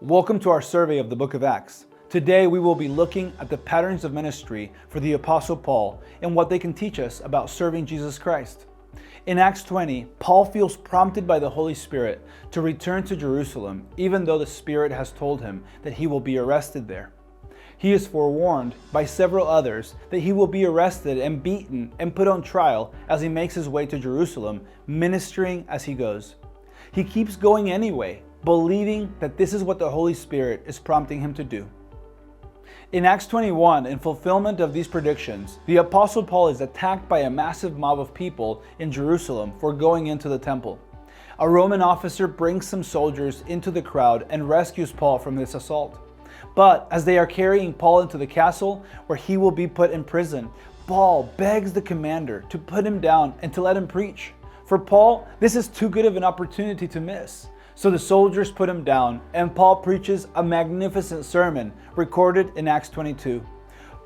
Welcome to our survey of the book of Acts. Today we will be looking at the patterns of ministry for the Apostle Paul and what they can teach us about serving Jesus Christ. In Acts 20, Paul feels prompted by the Holy Spirit to return to Jerusalem, even though the Spirit has told him that he will be arrested there. He is forewarned by several others that he will be arrested and beaten and put on trial as he makes his way to Jerusalem, ministering as he goes. He keeps going anyway, believing that this is what the Holy Spirit is prompting him to do. In Acts 21, in fulfillment of these predictions, the Apostle Paul is attacked by a massive mob of people in Jerusalem for going into the temple. A Roman officer brings some soldiers into the crowd and rescues Paul from this assault. But as they are carrying Paul into the castle where he will be put in prison, Paul begs the commander to put him down and to let him preach. For Paul, this is too good of an opportunity to miss. So the soldiers put him down, and Paul preaches a magnificent sermon recorded in Acts 22.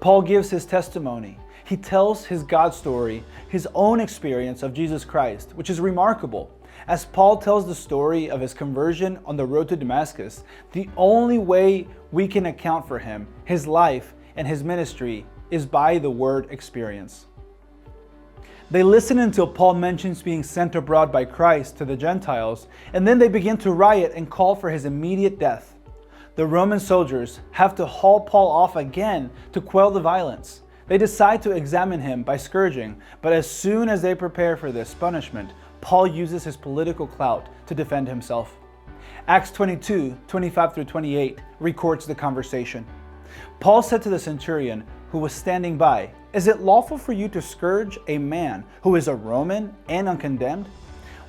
Paul gives his testimony. He tells his God story, his own experience of Jesus Christ, which is remarkable. As Paul tells the story of his conversion on the road to Damascus, the only way we can account for him, his life, and his ministry is by the word experience. They listen until Paul mentions being sent abroad by Christ to the Gentiles, and then they begin to riot and call for his immediate death. The Roman soldiers have to haul Paul off again to quell the violence. They decide to examine him by scourging, but as soon as they prepare for this punishment, Paul uses his political clout to defend himself. Acts 22, 25 through 28 records the conversation. Paul said to the centurion who was standing by, "Is it lawful for you to scourge a man who is a Roman and uncondemned?"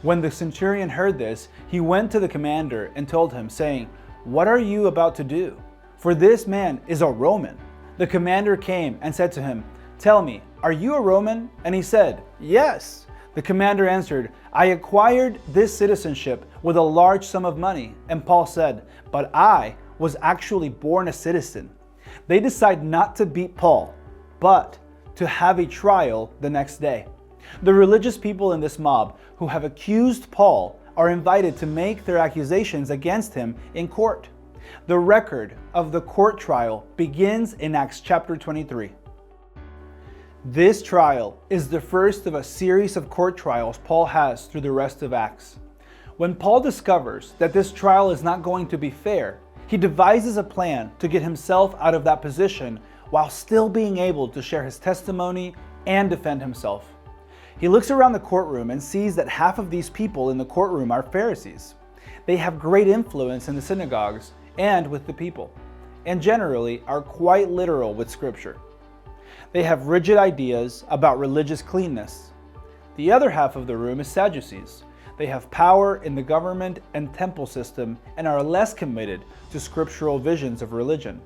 When the centurion heard this, he went to the commander and told him, saying, "What are you about to do? For this man is a Roman." The commander came and said to him, "Tell me, are you a Roman?" And he said, "Yes." The commander answered, "I acquired this citizenship with a large sum of money." And Paul said, "But I was actually born a citizen." They decide not to beat Paul, but to have a trial the next day. The religious people in this mob who have accused Paul are invited to make their accusations against him in court. The record of the court trial begins in Acts chapter 23. This trial is the first of a series of court trials Paul has through the rest of Acts. When Paul discovers that this trial is not going to be fair, he devises a plan to get himself out of that position while still being able to share his testimony and defend himself. He looks around the courtroom and sees that half of these people in the courtroom are Pharisees. They have great influence in the synagogues and with the people, and generally are quite literal with Scripture. They have rigid ideas about religious cleanness. The other half of the room is Sadducees. They have power in the government and temple system and are less committed to scriptural visions of religion.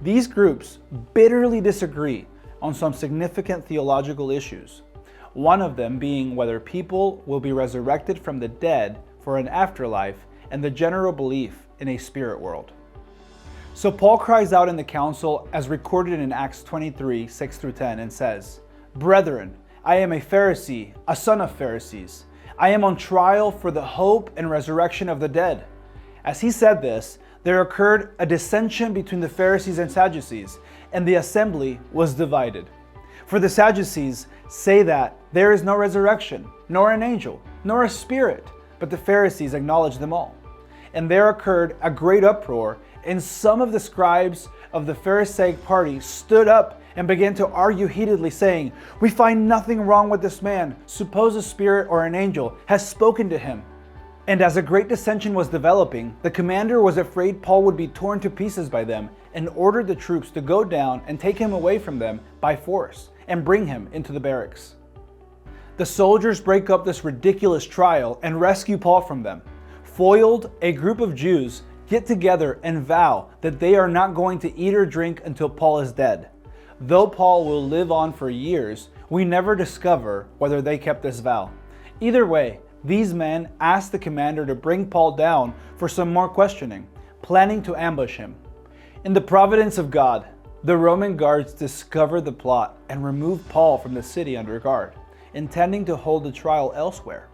These groups bitterly disagree on some significant theological issues, one of them being whether people will be resurrected from the dead for an afterlife and the general belief in a spirit world. So Paul cries out in the council as recorded in Acts 23, 6 through 10 and says, "Brethren, I am a Pharisee, a son of Pharisees. I am on trial for the hope and resurrection of the dead." As he said this, there occurred a dissension between the Pharisees and Sadducees, and the assembly was divided. For the Sadducees say that there is no resurrection, nor an angel, nor a spirit, but the Pharisees acknowledge them all. And there occurred a great uproar, and some of the scribes of the Pharisaic party stood up and began to argue heatedly, saying, "We find nothing wrong with this man. Suppose a spirit or an angel has spoken to him." And as a great dissension was developing, the commander was afraid Paul would be torn to pieces by them and ordered the troops to go down and take him away from them by force and bring him into the barracks. The soldiers break up this ridiculous trial and rescue Paul from them. Foiled, a group of Jews get together and vow that they are not going to eat or drink until Paul is dead. Though Paul will live on for years, we never discover whether they kept this vow. Either way, these men ask the commander to bring Paul down for some more questioning, planning to ambush him. In the providence of God, the Roman guards discover the plot and remove Paul from the city under guard, intending to hold the trial elsewhere.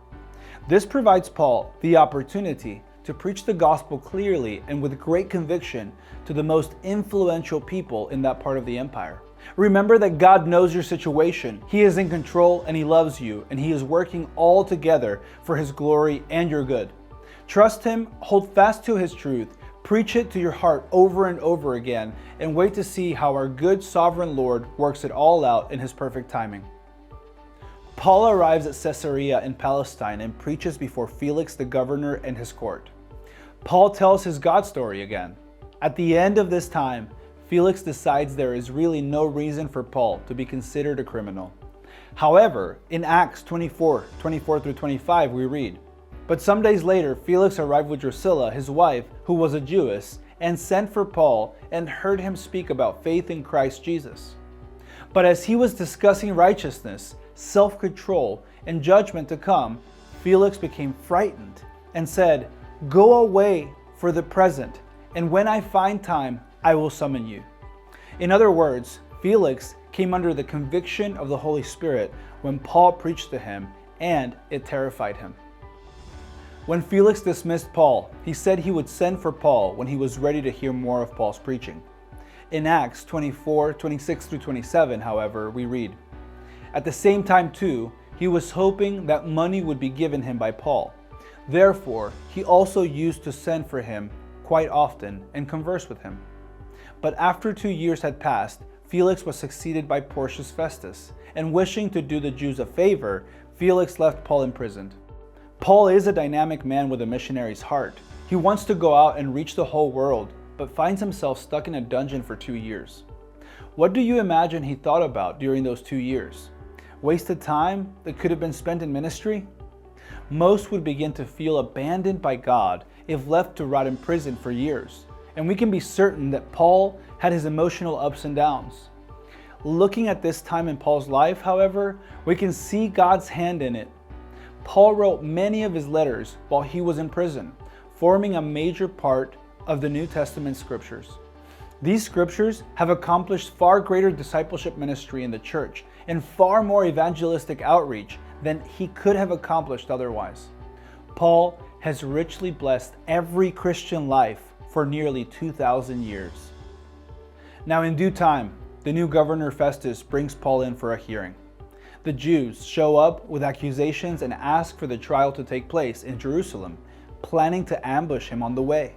This provides Paul the opportunity to preach the gospel clearly and with great conviction to the most influential people in that part of the empire. Remember that God knows your situation. He is in control and He loves you, and He is working all together for His glory and your good. Trust Him, hold fast to His truth, preach it to your heart over and over again, and wait to see how our good sovereign Lord works it all out in His perfect timing. Paul arrives at Caesarea in Palestine and preaches before Felix the governor and his court. Paul tells his God story again. At the end of this time, Felix decides there is really no reason for Paul to be considered a criminal. However, in Acts 24:24-25, we read, "But some days later, Felix arrived with Drusilla, his wife, who was a Jewess, and sent for Paul and heard him speak about faith in Christ Jesus. But as he was discussing righteousness, self-control, and judgment to come, Felix became frightened and said, 'Go away for the present, and when I find time, I will summon you.'" In other words, Felix came under the conviction of the Holy Spirit when Paul preached to him, and it terrified him. When Felix dismissed Paul, he said he would send for Paul when he was ready to hear more of Paul's preaching. In Acts 24:26-27, however, we read, "At the same time too, he was hoping that money would be given him by Paul. Therefore, he also used to send for him quite often and converse with him. But after 2 years had passed, Felix was succeeded by Porcius Festus, and wishing to do the Jews a favor, Felix left Paul imprisoned." Paul is a dynamic man with a missionary's heart. He wants to go out and reach the whole world, but finds himself stuck in a dungeon for 2 years. What do you imagine he thought about during those 2 years? Wasted time that could have been spent in ministry? Most would begin to feel abandoned by God if left to rot in prison for years. And we can be certain that Paul had his emotional ups and downs. Looking at this time in Paul's life, however, we can see God's hand in it. Paul wrote many of his letters while he was in prison, forming a major part of the New Testament scriptures. These scriptures have accomplished far greater discipleship ministry in the church and far more evangelistic outreach than he could have accomplished otherwise. Paul has richly blessed every Christian life for nearly 2,000 years. Now in due time, the new governor Festus brings Paul in for a hearing. The Jews show up with accusations and ask for the trial to take place in Jerusalem, planning to ambush him on the way.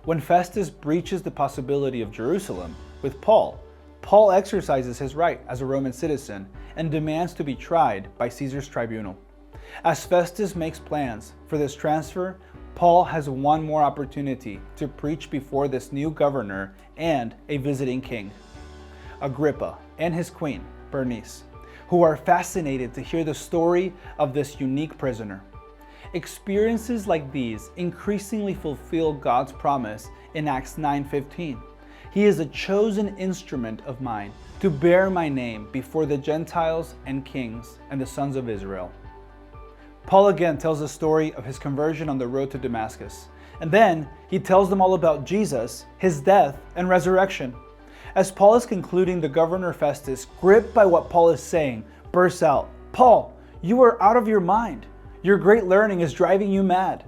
When Festus breaches the possibility of Jerusalem with Paul, Paul exercises his right as a Roman citizen and demands to be tried by Caesar's tribunal. As Festus makes plans for this transfer, Paul has one more opportunity to preach before this new governor and a visiting king, Agrippa and his queen, Bernice, who are fascinated to hear the story of this unique prisoner. Experiences like these increasingly fulfill God's promise in Acts 9:15. "He is a chosen instrument of mine to bear my name before the Gentiles and kings and the sons of Israel." Paul again tells the story of his conversion on the road to Damascus, and then he tells them all about Jesus, his death, and resurrection. As Paul is concluding, the governor Festus, gripped by what Paul is saying, bursts out, "Paul, you are out of your mind. Your great learning is driving you mad."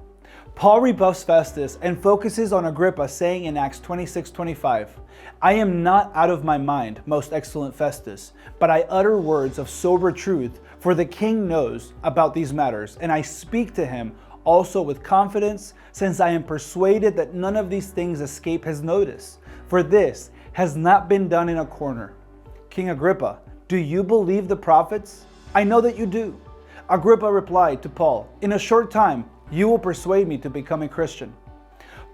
Paul rebuffs Festus and focuses on Agrippa, saying in Acts 26:25, "I am not out of my mind, most excellent Festus, but I utter words of sober truth, for the king knows about these matters, and I speak to him also with confidence, since I am persuaded that none of these things escape his notice. For this has not been done in a corner. King Agrippa, do you believe the prophets? I know that you do." Agrippa replied to Paul, "In a short time, you will persuade me to become a Christian."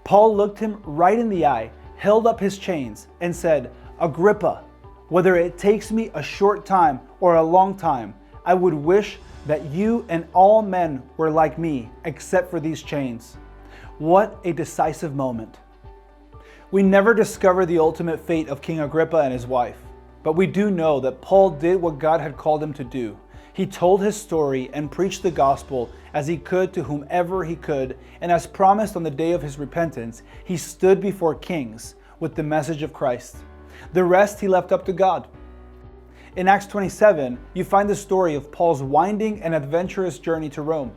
Paul looked him right in the eye, held up his chains, and said, "Agrippa, whether it takes me a short time or a long time, I would wish that you and all men were like me, except for these chains." What a decisive moment. We never discover the ultimate fate of King Agrippa and his wife, but we do know that Paul did what God had called him to do. He told his story and preached the gospel as he could to whomever he could, and as promised on the day of his repentance, he stood before kings with the message of Christ. The rest he left up to God. In Acts 27, you find the story of Paul's winding and adventurous journey to Rome.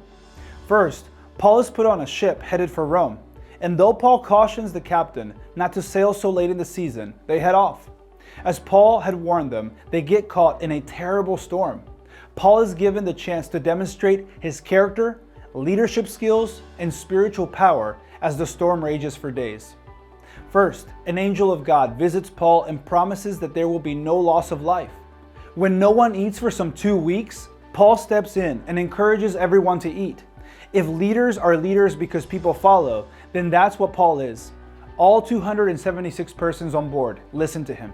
First, Paul is put on a ship headed for Rome, and though Paul cautions the captain not to sail so late in the season, they head off. As Paul had warned them, they get caught in a terrible storm. Paul is given the chance to demonstrate his character, leadership skills, and spiritual power as the storm rages for days. First, an angel of God visits Paul and promises that there will be no loss of life. When no one eats for some 2 weeks, Paul steps in and encourages everyone to eat. If leaders are leaders because people follow, then that's what Paul is. All 276 persons on board listen to him.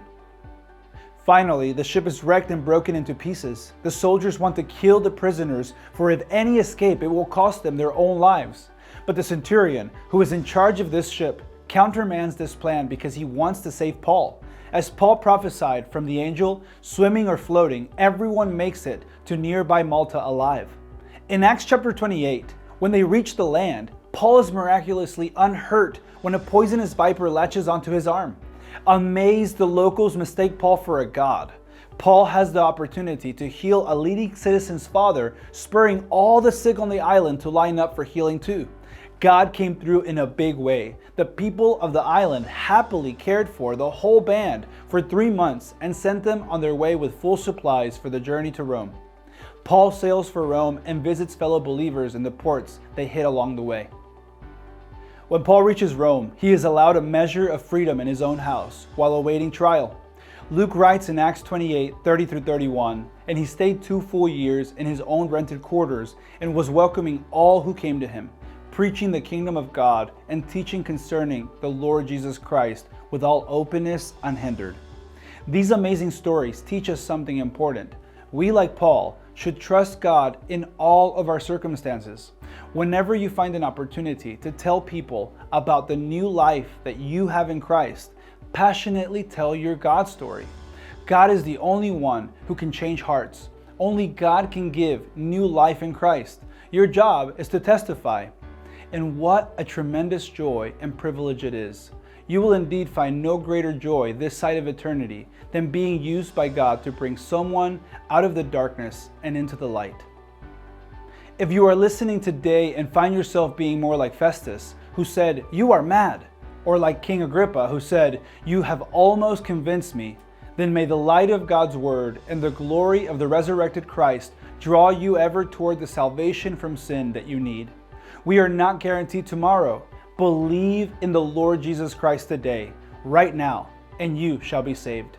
Finally, the ship is wrecked and broken into pieces. The soldiers want to kill the prisoners, for if any escape, it will cost them their own lives. But the centurion, who is in charge of this ship, countermands this plan because he wants to save Paul. As Paul prophesied from the angel, swimming or floating, everyone makes it to nearby Malta alive. In Acts chapter 28, when they reach the land, Paul is miraculously unhurt when a poisonous viper latches onto his arm. Amazed, the locals mistake Paul for a god. Paul has the opportunity to heal a leading citizen's father, spurring all the sick on the island to line up for healing too. God came through in a big way. The people of the island happily cared for the whole band for 3 months and sent them on their way with full supplies for the journey to Rome. Paul sails for Rome and visits fellow believers in the ports they hit along the way. When Paul reaches Rome, he is allowed a measure of freedom in his own house while awaiting trial. Luke writes in Acts 28, 30-31, and he stayed 2 full years in his own rented quarters and was welcoming all who came to him, preaching the kingdom of God and teaching concerning the Lord Jesus Christ with all openness unhindered. These amazing stories teach us something important. We, like Paul, should trust God in all of our circumstances. Whenever you find an opportunity to tell people about the new life that you have in Christ, passionately tell your God story. God is the only one who can change hearts. Only God can give new life in Christ. Your job is to testify. And what a tremendous joy and privilege it is. You will indeed find no greater joy this side of eternity than being used by God to bring someone out of the darkness and into the light. If you are listening today and find yourself being more like Festus, who said, "You are mad," or like King Agrippa, who said, "You have almost convinced me," then may the light of God's word and the glory of the resurrected Christ draw you ever toward the salvation from sin that you need. We are not guaranteed tomorrow. Believe in the Lord Jesus Christ today, right now, and you shall be saved.